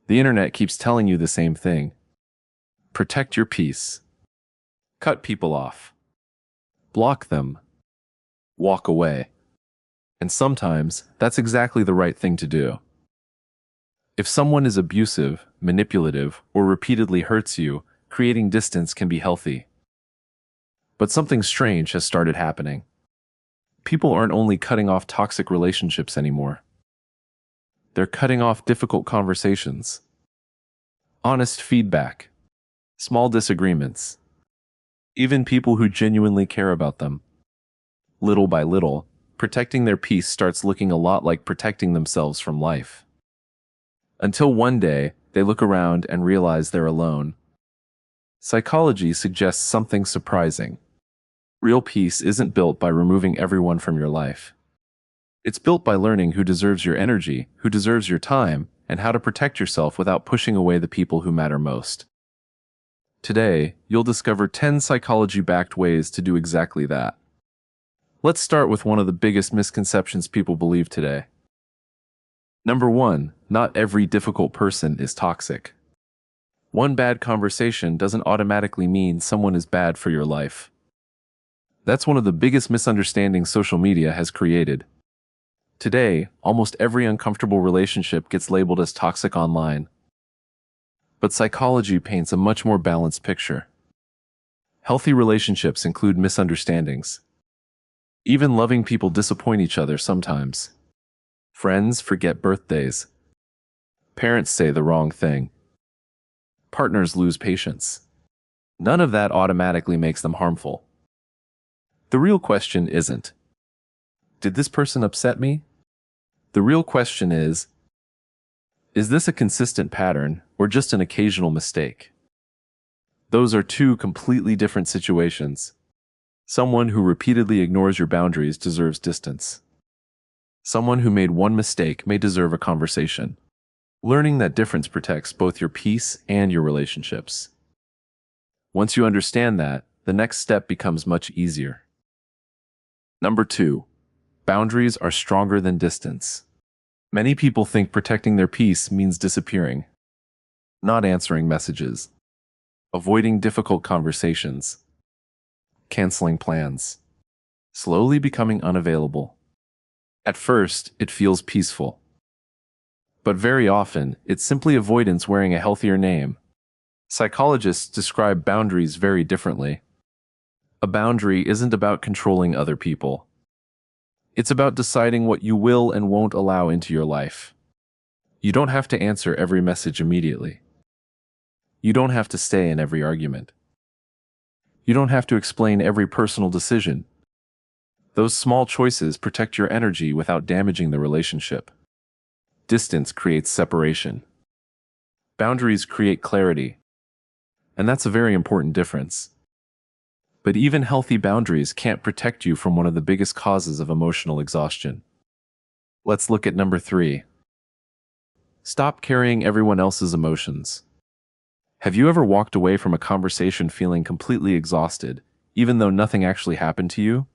The internet keeps telling you the same thing. Protect your peace. Cut people off. Block them. Walk away. And sometimes, that's exactly the right thing to do. If someone is abusive, manipulative, or repeatedly hurts you, creating distance can be healthy. But something strange has started happening. People aren't only cutting off toxic relationships anymore. They're cutting off difficult conversations, honest feedback, small disagreements, even people who genuinely care about them. Little by little, protecting their peace starts looking a lot like protecting themselves from life. Until one day, they look around and realize they're alone. Psychology suggests something surprising. Real peace isn't built by removing everyone from your life. It's built by learning who deserves your energy, who deserves your time, and how to protect yourself without pushing away the people who matter most. Today, you'll discover 10 psychology-backed ways to do exactly that. Let's start with one of the biggest misconceptions people believe today. Number 1, not every difficult person is toxic. One bad conversation doesn't automatically mean someone is bad for your life. That's one of the biggest misunderstandings social media has created. Today, almost every uncomfortable relationship gets labeled as toxic online. But psychology paints a much more balanced picture. Healthy relationships include misunderstandings. Even loving people disappoint each other sometimes. Friends forget birthdays. Parents say the wrong thing. Partners lose patience. None of that automatically makes them harmful. The real question isn't, did this person upset me? The real question is this a consistent pattern or just an occasional mistake? Those are two completely different situations. Someone who repeatedly ignores your boundaries deserves distance. Someone who made one mistake may deserve a conversation. Learning that difference protects both your peace and your relationships. Once you understand that, the next step becomes much easier. Number 2, boundaries are stronger than distance. Many people think protecting their peace means disappearing, not answering messages, avoiding difficult conversations, canceling plans, slowly becoming unavailable. At first, it feels peaceful. But very often, it's simply avoidance wearing a healthier name. Psychologists describe boundaries very differently. A boundary isn't about controlling other people. It's about deciding what you will and won't allow into your life. You don't have to answer every message immediately. You don't have to stay in every argument. You don't have to explain every personal decision. Those small choices protect your energy without damaging the relationship. Distance creates separation. Boundaries create clarity. And that's a very important difference. But even healthy boundaries can't protect you from one of the biggest causes of emotional exhaustion. Let's look at number 3. Stop carrying everyone else's emotions. Have you ever walked away from a conversation feeling completely exhausted, even though nothing actually happened to you?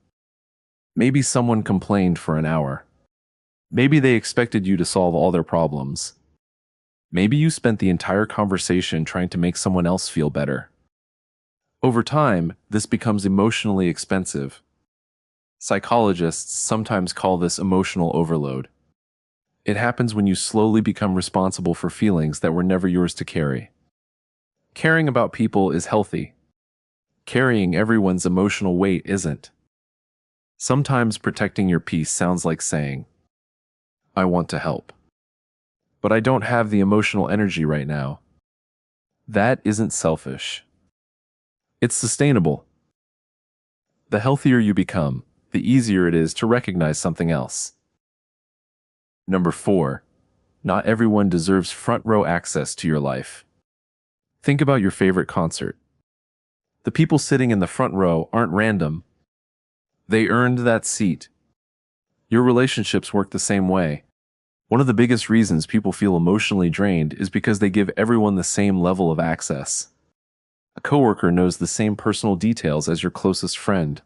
Maybe someone complained for an hour. Maybe they expected you to solve all their problems. Maybe you spent the entire conversation trying to make someone else feel better. Over time, this becomes emotionally expensive. Psychologists sometimes call this emotional overload. It happens when you slowly become responsible for feelings that were never yours to carry. Caring about people is healthy. Carrying everyone's emotional weight isn't. Sometimes protecting your peace sounds like saying, I want to help, but I don't have the emotional energy right now. That isn't selfish. It's sustainable. The healthier you become, the easier it is to recognize something else. Number 4, not everyone deserves front row access to your life. Think about your favorite concert. The people sitting in the front row aren't random. They earned that seat. Your relationships work the same way. One of the biggest reasons people feel emotionally drained is because they give everyone the same level of access. A coworker knows the same personal details as your closest friend.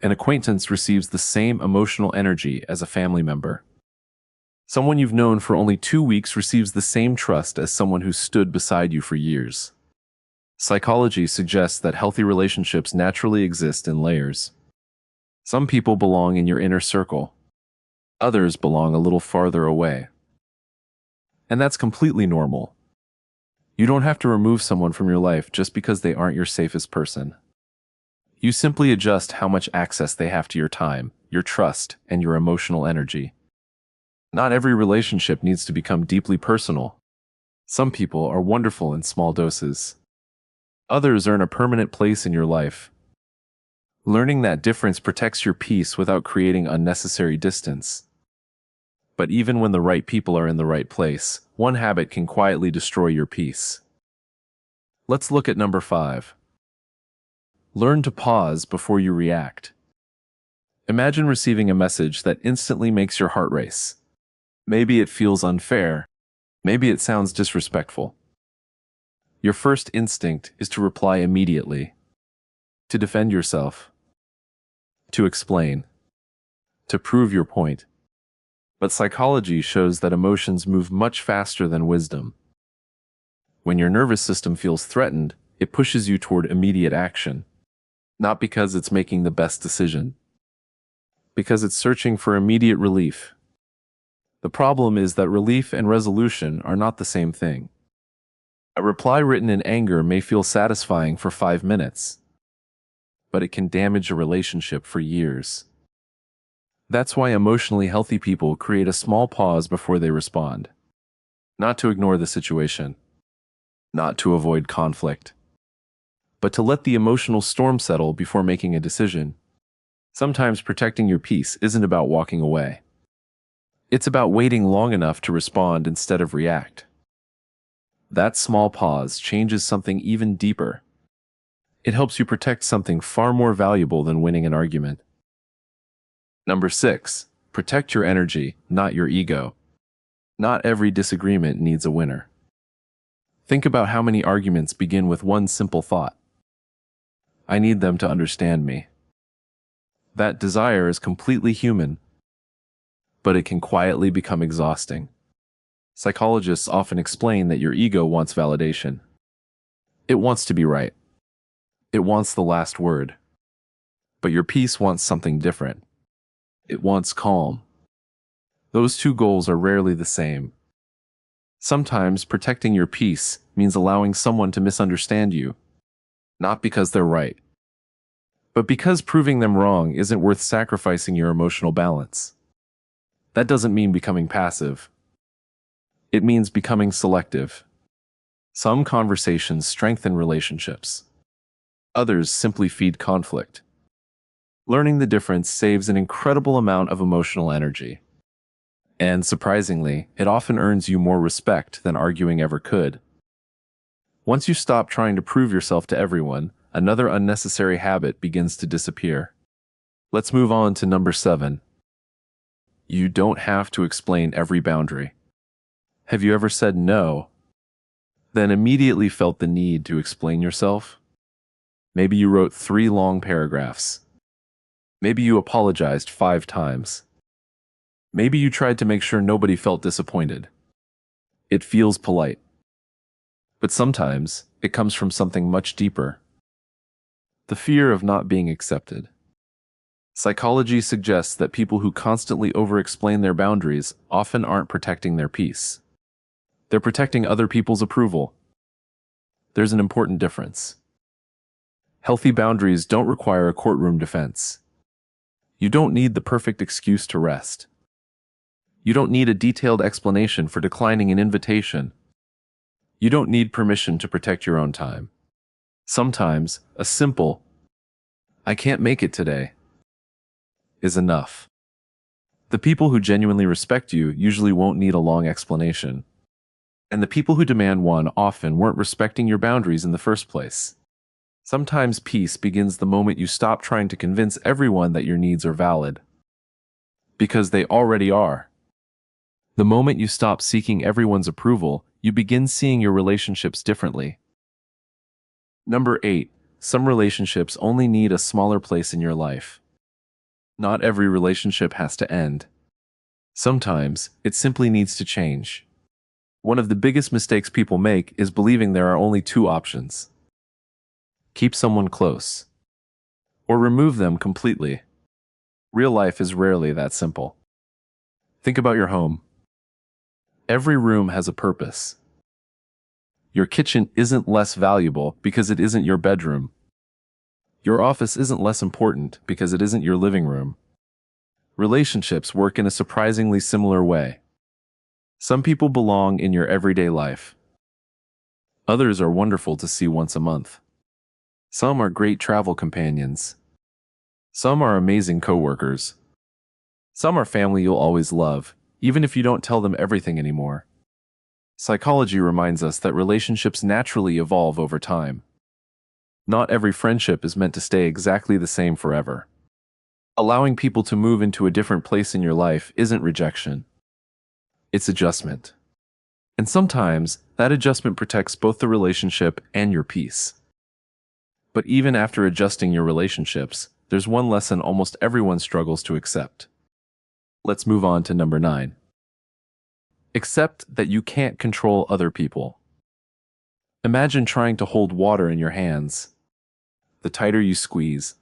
An acquaintance receives the same emotional energy as a family member. Someone you've known for only 2 weeks receives the same trust as someone who stood beside you for years. Psychology suggests that healthy relationships naturally exist in layers. Some people belong in your inner circle. Others belong a little farther away. And that's completely normal. You don't have to remove someone from your life just because they aren't your safest person. You simply adjust how much access they have to your time, your trust, and your emotional energy. Not every relationship needs to become deeply personal. Some people are wonderful in small doses. Others earn a permanent place in your life. Learning that difference protects your peace without creating unnecessary distance. But even when the right people are in the right place, one habit can quietly destroy your peace. Let's look at number 5. Learn to pause before you react. Imagine receiving a message that instantly makes your heart race. Maybe it feels unfair. Maybe it sounds disrespectful. Your first instinct is to reply immediately, to defend yourself, to explain, to prove your point. But psychology shows that emotions move much faster than wisdom. When your nervous system feels threatened, it pushes you toward immediate action, not because it's making the best decision, because it's searching for immediate relief. The problem is that relief and resolution are not the same thing. A reply written in anger may feel satisfying for 5 minutes, but it can damage a relationship for years. That's why emotionally healthy people create a small pause before they respond. Not to ignore the situation, not to avoid conflict, but to let the emotional storm settle before making a decision. Sometimes protecting your peace isn't about walking away. It's about waiting long enough to respond instead of react. That small pause changes something even deeper. It helps you protect something far more valuable than winning an argument. Number 6, protect your energy, not your ego. Not every disagreement needs a winner. Think about how many arguments begin with one simple thought. I need them to understand me. That desire is completely human, but it can quietly become exhausting. Psychologists often explain that your ego wants validation. It wants to be right. It wants the last word. But your peace wants something different. It wants calm. Those two goals are rarely the same. Sometimes protecting your peace means allowing someone to misunderstand you, not because they're right, but because proving them wrong isn't worth sacrificing your emotional balance. That doesn't mean becoming passive. It means becoming selective. Some conversations strengthen relationships. Others simply feed conflict. Learning the difference saves an incredible amount of emotional energy. And surprisingly, it often earns you more respect than arguing ever could. Once you stop trying to prove yourself to everyone, another unnecessary habit begins to disappear. Let's move on to number 7. You don't have to explain every boundary. Have you ever said no, then immediately felt the need to explain yourself? Maybe you wrote 3 long paragraphs. Maybe you apologized 5 times. Maybe you tried to make sure nobody felt disappointed. It feels polite. But sometimes it comes from something much deeper. The fear of not being accepted. Psychology suggests that people who constantly over-explain their boundaries often aren't protecting their peace. They're protecting other people's approval. There's an important difference. Healthy boundaries don't require a courtroom defense. You don't need the perfect excuse to rest. You don't need a detailed explanation for declining an invitation. You don't need permission to protect your own time. Sometimes, a simple, "I can't make it today," is enough. The people who genuinely respect you usually won't need a long explanation. And the people who demand one often weren't respecting your boundaries in the first place. Sometimes peace begins the moment you stop trying to convince everyone that your needs are valid. Because they already are. The moment you stop seeking everyone's approval, you begin seeing your relationships differently. Number 8. Some relationships only need a smaller place in your life. Not every relationship has to end. Sometimes, it simply needs to change. One of the biggest mistakes people make is believing there are only two options. Keep someone close, or remove them completely. Real life is rarely that simple. Think about your home. Every room has a purpose. Your kitchen isn't less valuable because it isn't your bedroom. Your office isn't less important because it isn't your living room. Relationships work in a surprisingly similar way. Some people belong in your everyday life. Others are wonderful to see once a month. Some are great travel companions. Some are amazing coworkers. Some are family you'll always love, even if you don't tell them everything anymore. Psychology reminds us that relationships naturally evolve over time. Not every friendship is meant to stay exactly the same forever. Allowing people to move into a different place in your life isn't rejection. It's adjustment. And sometimes, that adjustment protects both the relationship and your peace. But even after adjusting your relationships, there's one lesson almost everyone struggles to accept. Let's move on to number 9. Accept that you can't control other people. Imagine trying to hold water in your hands. The tighter you squeeze,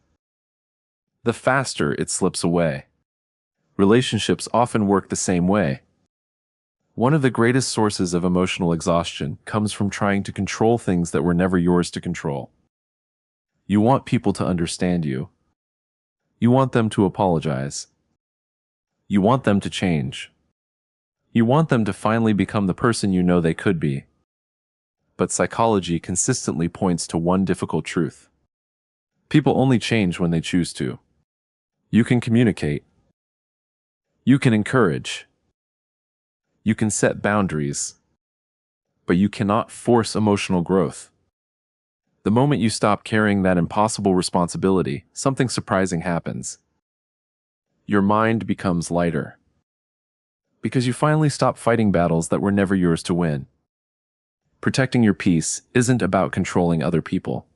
the faster it slips away. Relationships often work the same way. One of the greatest sources of emotional exhaustion comes from trying to control things that were never yours to control. You want people to understand you. You want them to apologize. You want them to change. You want them to finally become the person you know they could be. But psychology consistently points to one difficult truth. People only change when they choose to. You can communicate. You can encourage. You can set boundaries. But you cannot force emotional growth. The moment you stop carrying that impossible responsibility, something surprising happens. Your mind becomes lighter. Because you finally stop fighting battles that were never yours to win. Protecting your peace isn't about controlling other people.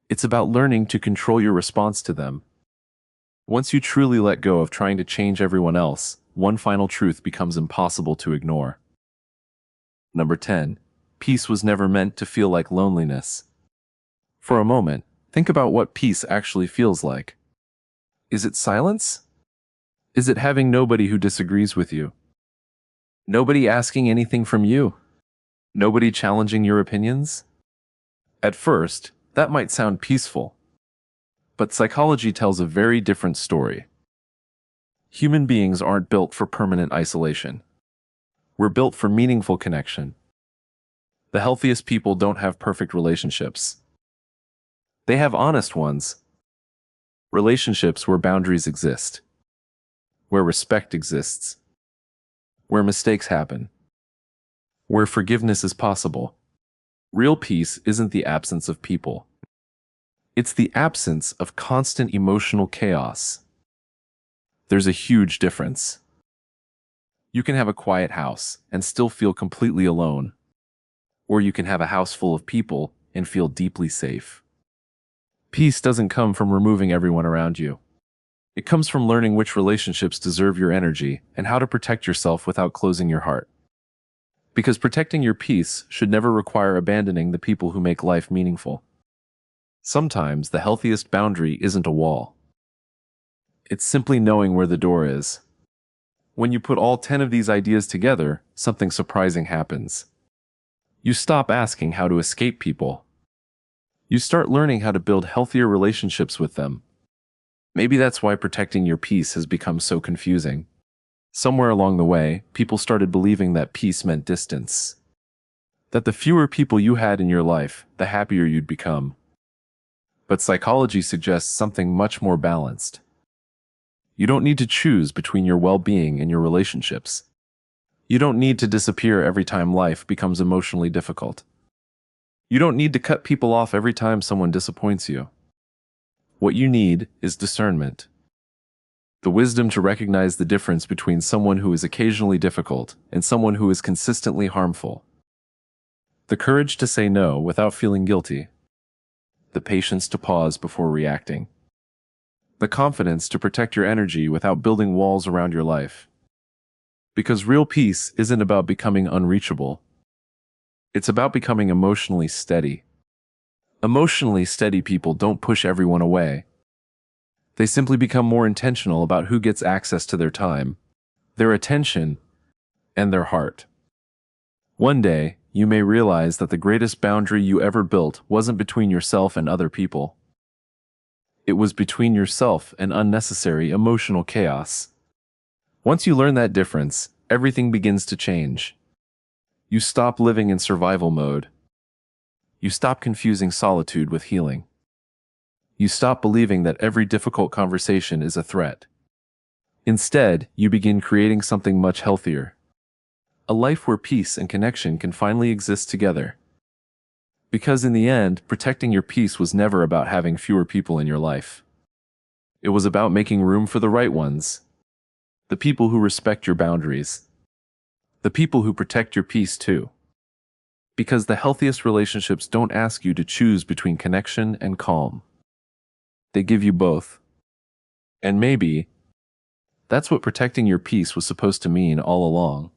It's about learning to control your response to them. Once you truly let go of trying to change everyone else, one final truth becomes impossible to ignore. Number 10. Peace was never meant to feel like loneliness. For a moment, think about what peace actually feels like. Is it silence? Is it having nobody who disagrees with you? Nobody asking anything from you? Nobody challenging your opinions? At first, that might sound peaceful. But psychology tells a very different story. Human beings aren't built for permanent isolation. We're built for meaningful connection. The healthiest people don't have perfect relationships. They have honest ones. Relationships where boundaries exist. Where respect exists. Where mistakes happen. Where forgiveness is possible. Real peace isn't the absence of people. It's the absence of constant emotional chaos. There's a huge difference. You can have a quiet house and still feel completely alone. Or you can have a house full of people and feel deeply safe. Peace doesn't come from removing everyone around you. It comes from learning which relationships deserve your energy and how to protect yourself without closing your heart. Because protecting your peace should never require abandoning the people who make life meaningful. Sometimes the healthiest boundary isn't a wall. It's simply knowing where the door is. When you put all 10 of these ideas together, something surprising happens. You stop asking how to escape people. You start learning how to build healthier relationships with them. Maybe that's why protecting your peace has become so confusing. Somewhere along the way, people started believing that peace meant distance. That the fewer people you had in your life, the happier you'd become. But psychology suggests something much more balanced. You don't need to choose between your well-being and your relationships. You don't need to disappear every time life becomes emotionally difficult. You don't need to cut people off every time someone disappoints you. What you need is discernment. The wisdom to recognize the difference between someone who is occasionally difficult and someone who is consistently harmful. The courage to say no without feeling guilty. The patience to pause before reacting. The confidence to protect your energy without building walls around your life. Because real peace isn't about becoming unreachable. It's about becoming emotionally steady. Emotionally steady people don't push everyone away. They simply become more intentional about who gets access to their time, their attention, and their heart. One day, you may realize that the greatest boundary you ever built wasn't between yourself and other people. It was between yourself and unnecessary emotional chaos. Once you learn that difference, everything begins to change. You stop living in survival mode. You stop confusing solitude with healing. You stop believing that every difficult conversation is a threat. Instead, you begin creating something much healthier. A life where peace and connection can finally exist together. Because in the end, protecting your peace was never about having fewer people in your life. It was about making room for the right ones. The people who respect your boundaries. The people who protect your peace too. Because the healthiest relationships don't ask you to choose between connection and calm. They give you both. And maybe, that's what protecting your peace was supposed to mean all along.